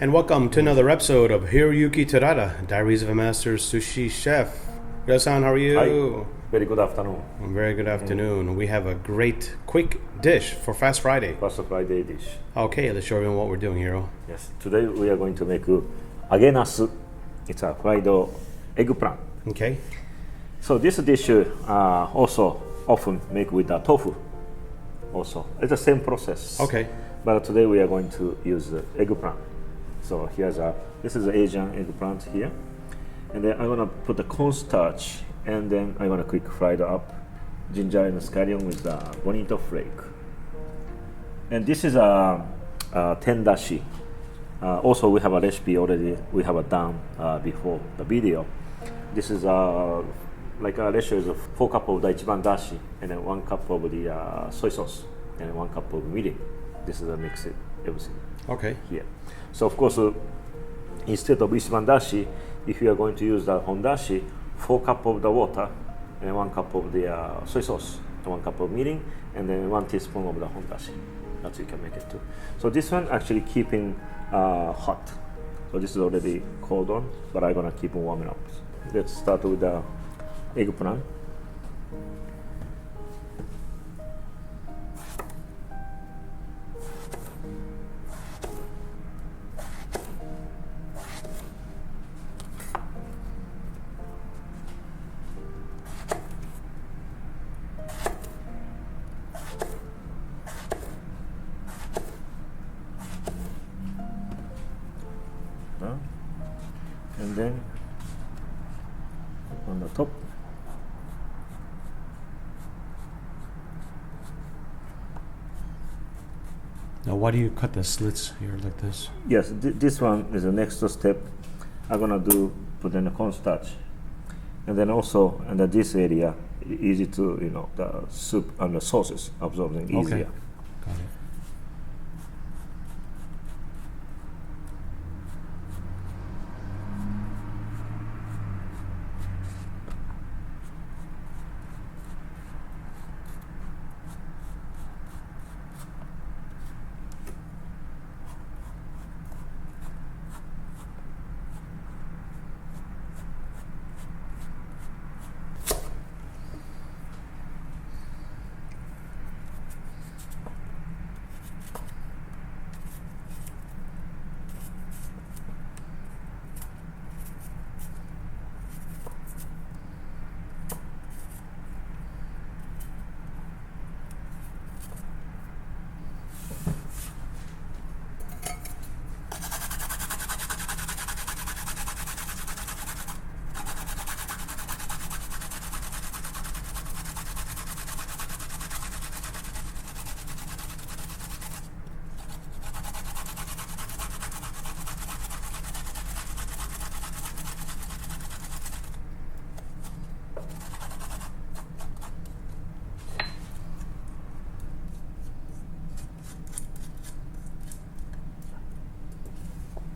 And welcome to another episode of Hiroyuki Terada, Diaries of a Master Sushi Chef. Hiro-san, how are you? Hi. Very good afternoon. Very good afternoon. We have a great, quick dish for Fast Friday. Fast Friday dish. Okay, let's show everyone what we're doing, Hiro. Yes. Today we are going to make agenasu. It's a fried eggplant. Okay. So this dish also often make with tofu. Also, it's the same process. Okay. But today we are going to use eggplant. So this is the Asian eggplant here, and then I'm gonna put the cornstarch, and then I'm gonna quick fry it up, ginger and scallion with bonito flake. And this is a tendashi. Also, we have a recipe already. We have done before the video. This is like a ratio is 4 cups of the ichiban dashi, and then 1 cup of the soy sauce, and 1 cup of mirin. This is a mix it everything. Okay. Here. So of course, instead of ichiban dashi, if you are going to use the hondashi, 4 cups of the water, and 1 cup of the soy sauce, and 1 cup of mirin, and then 1 teaspoon of the hondashi. That's you can make it too. So this one actually keeping hot. So this is already cold on, but I'm gonna keep it warming up. Let's start with the eggplant. And then on the top, Now, why do you cut the slits here like this? yes, this one is the next step. I'm gonna put in the cornstarch, and then also under this area, easy to the soup and the sauces absorbing easier. Okay. Got it.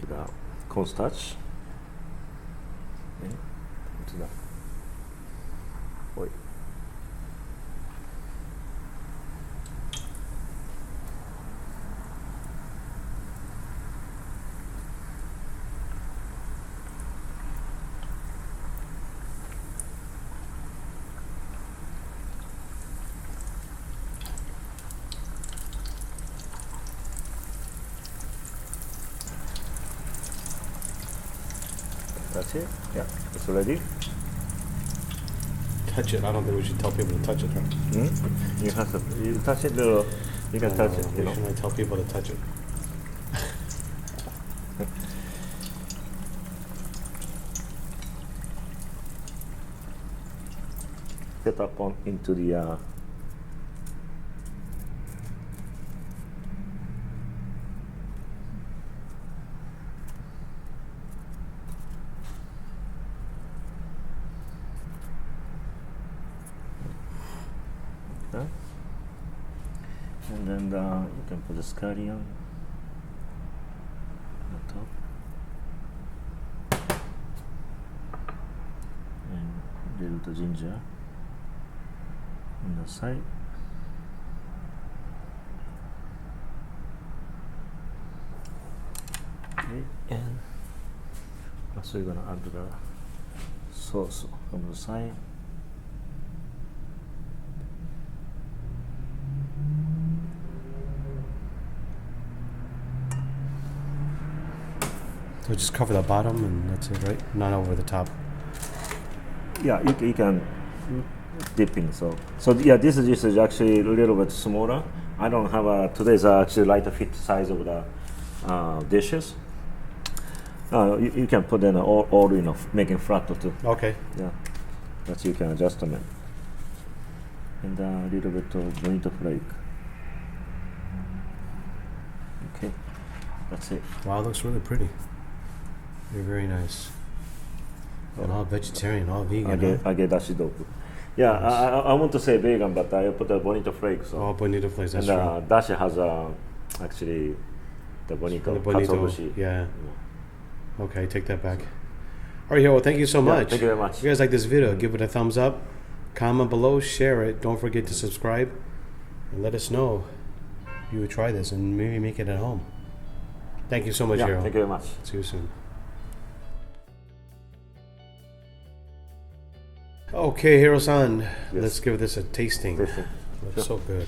The cornstarch. Okay. Into the oil. That's it. Yeah, it's ready. Touch it. I don't think we should tell people to touch it, right? You have to. You touch it, or you can touch it. We shouldn't tell people to touch it. Set up into the. And then you can put the scallion on top, and little ginger on the side. Okay. And so you're gonna add the sauce from the side. So just cover the bottom and that's it, right? Not over the top. Yeah, you can dip in. So yeah, this is just actually a little bit smaller. I don't have a today's actually lighter fit size of the dishes. You can put in all making flat too. Okay. Yeah, that you can adjust them. And a little bit of bonito flake. Okay, that's it. Wow, it looks really pretty. Very, very nice. And all vegetarian, all vegan. I get dashi dofu. Yeah, Nice. I want to say vegan, but I put a bonito flake. So. All bonito flakes, that's And true. dashi has actually the bonito, The bonito, katsuobushi. yeah. Okay, take that back. All right, Hiro, thank you so much. Thank you very much. If you guys like this video, give it a thumbs up, comment below, share it. Don't forget to subscribe, and let us know if you would try this and maybe make it at home. Thank you so much, Yeah, Hiro. thank you very much. See you soon. Okay, Hiro-san, let's give this a tasting. Tasting. Looks so good.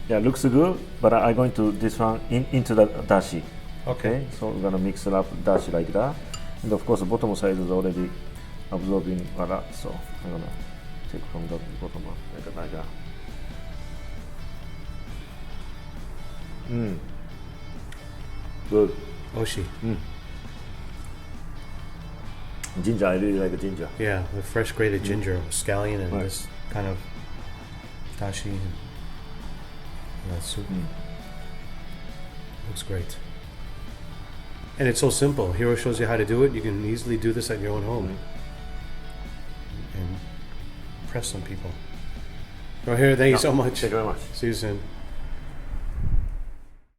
Yeah, looks good, but I'm going to this one into the dashi. Okay. So we're gonna mix it up dashi like that, and of course the bottom side is already absorbing a lot. So I'm gonna take from the bottom up like that. Good. Oshi. Ginger, I really like ginger. Yeah, the fresh grated ginger, scallion, and Right. this kind of dashi. And that soup. Looks great. And it's so simple. Hiro shows you how to do it. You can easily do this at your own home. And impress some people. Well, Hiro, thank you so much. Thank you very much. See you soon.